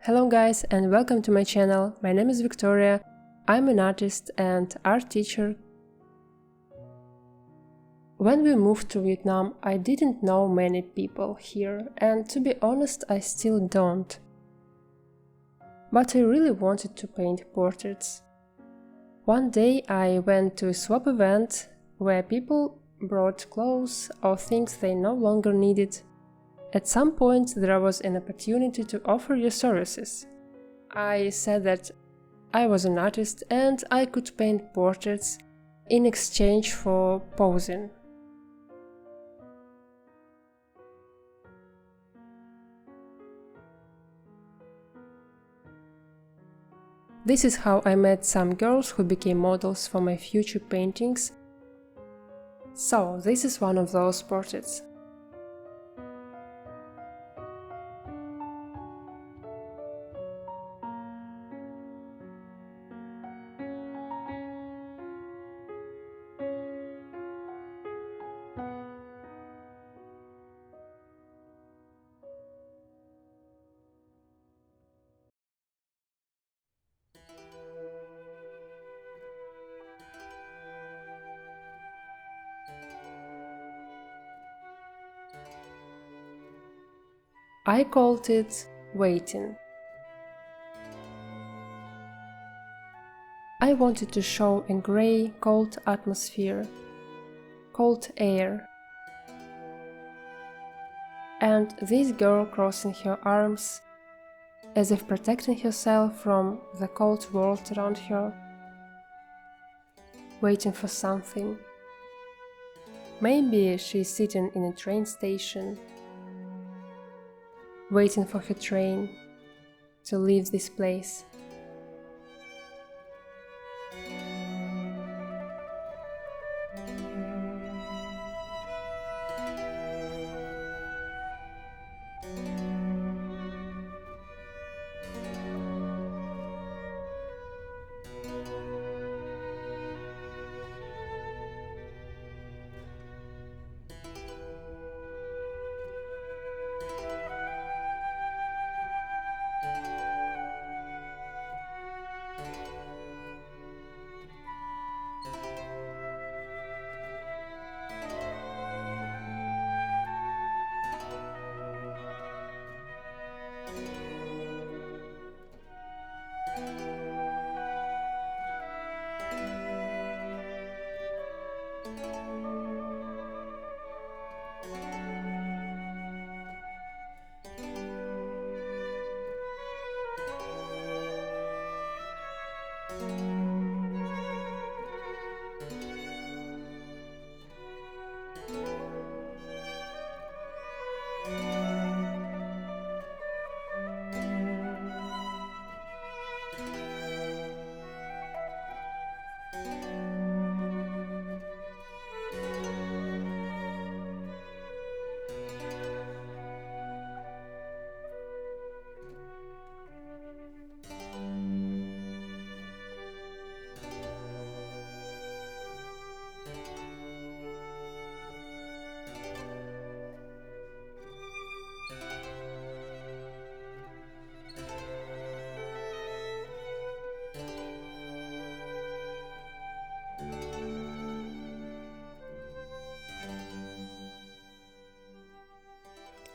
Hello guys and welcome to my channel. My name is Victoria. I'm an artist and art teacher. When we moved to Vietnam, I didn't know many people here, and to be honest, I still don't. But I really wanted to paint portraits. One day I went to a swap event where people brought clothes or things they no longer needed. At some point there was an opportunity to offer your services. I said that I was an artist and I could paint portraits in exchange for posing. This is how I met some girls who became models for my future paintings. So, this is one of those portraits. I called it Waiting. I wanted to show a grey, cold atmosphere, cold air, and this girl crossing her arms, as if protecting herself from the cold world around her, waiting for something. Maybe she's sitting in a train station, waiting for her train to leave this place.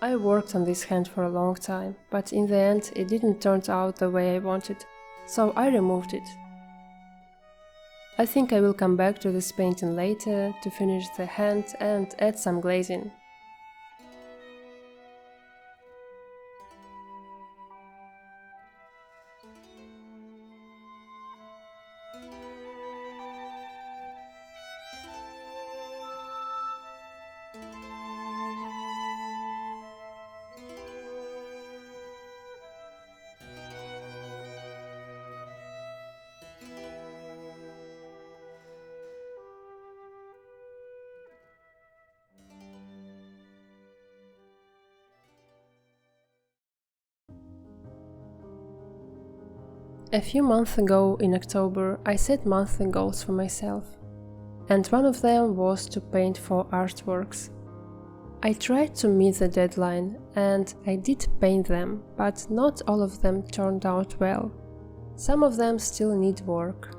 I worked on this hand for a long time, but in the end it didn't turn out the way I wanted, so I removed it. I think I will come back to this painting later to finish the hand and add some glazing. A few months ago, in October, I set monthly goals for myself, and one of them was to paint 4 artworks. I tried to meet the deadline and I did paint them, but not all of them turned out well. Some of them still need work.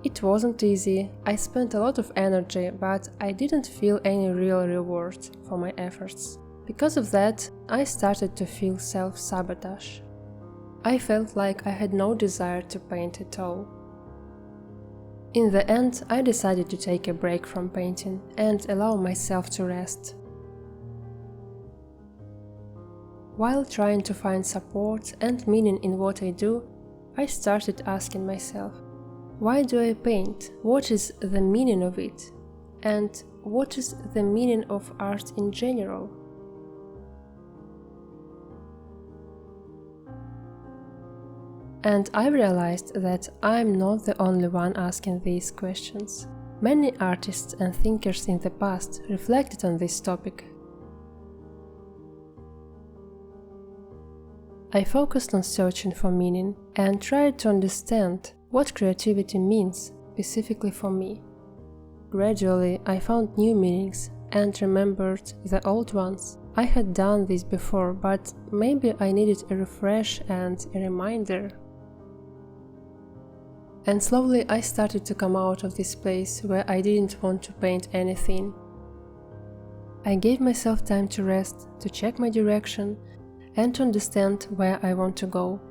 It wasn't easy, I spent a lot of energy, but I didn't feel any real reward for my efforts. Because of that, I started to feel self-sabotage. I felt like I had no desire to paint at all. In the end, I decided to take a break from painting and allow myself to rest. While trying to find support and meaning in what I do, I started asking myself, why do I paint? What is the meaning of it? And what is the meaning of art in general? And I realized that I'm not the only one asking these questions. Many artists and thinkers in the past reflected on this topic. I focused on searching for meaning and tried to understand what creativity means specifically for me. Gradually, I found new meanings and remembered the old ones. I had done this before, but maybe I needed a refresh and a reminder. And slowly I started to come out of this place where I didn't want to paint anything. I gave myself time to rest, to check my direction, and to understand where I want to go.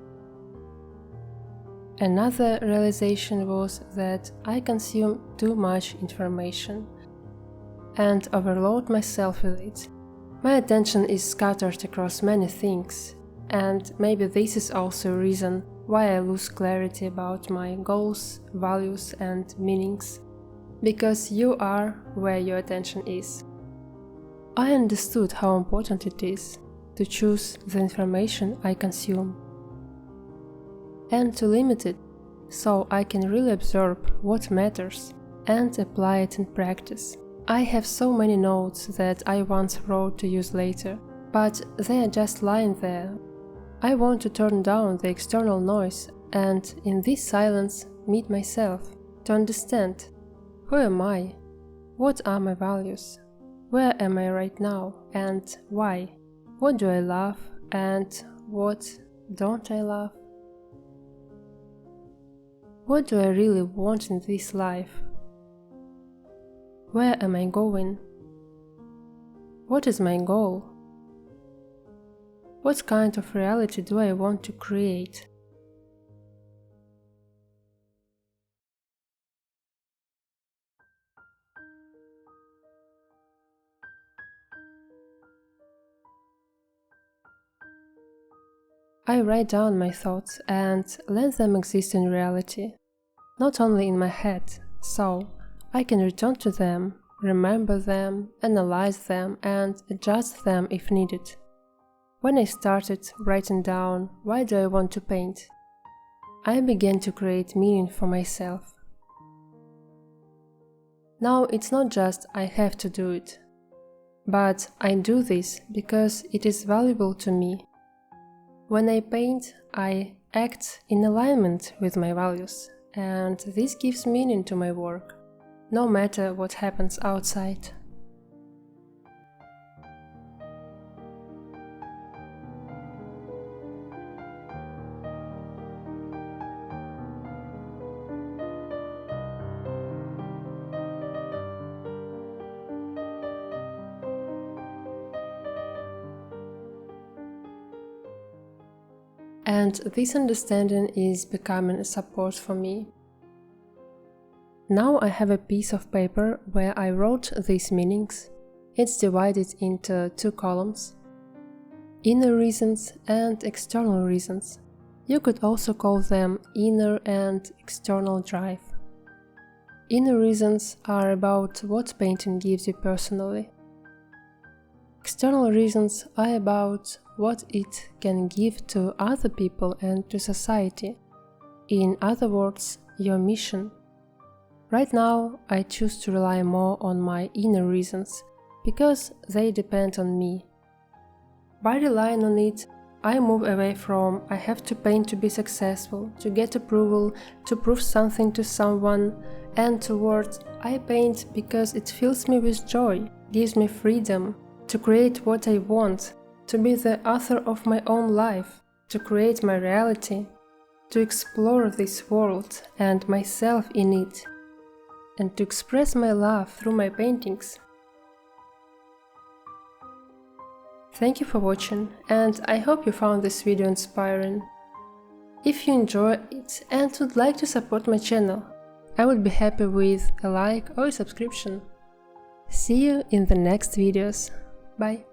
Another realization was that I consume too much information and overload myself with it. My attention is scattered across many things, and maybe this is also a reason why I lose clarity about my goals, values, and meanings. Because you are where your attention is. I understood how important it is to choose the information I consume and to limit it so I can really absorb what matters and apply it in practice. I have so many notes that I once wrote to use later, but they are just lying there. I want to turn down the external noise and in this silence meet myself, to understand who am I, what are my values, where am I right now and why, what do I love and what don't I love. What do I really want in this life? Where am I going? What is my goal? What kind of reality do I want to create? I write down my thoughts and let them exist in reality, not only in my head, so I can return to them, remember them, analyze them, and adjust them if needed. When I started writing down why do I want to paint, I began to create meaning for myself. Now it's not just I have to do it, but I do this because it is valuable to me. When I paint, I act in alignment with my values, and this gives meaning to my work, no matter what happens outside. And this understanding is becoming a support for me. Now I have a piece of paper where I wrote these meanings. It's divided into 2 columns: inner reasons and external reasons. You could also call them inner and external drive. Inner reasons are about what painting gives you personally. External reasons are about what it can give to other people and to society. In other words, your mission. Right now, I choose to rely more on my inner reasons, because they depend on me. By relying on it, I move away from I have to paint to be successful, to get approval, to prove something to someone, and towards I paint because it fills me with joy, gives me freedom to create what I want, to be the author of my own life, to create my reality, to explore this world and myself in it, and to express my love through my paintings. Thank you for watching, and I hope you found this video inspiring. If you enjoy it and would like to support my channel, I would be happy with a like or a subscription. See you in the next videos. Bye!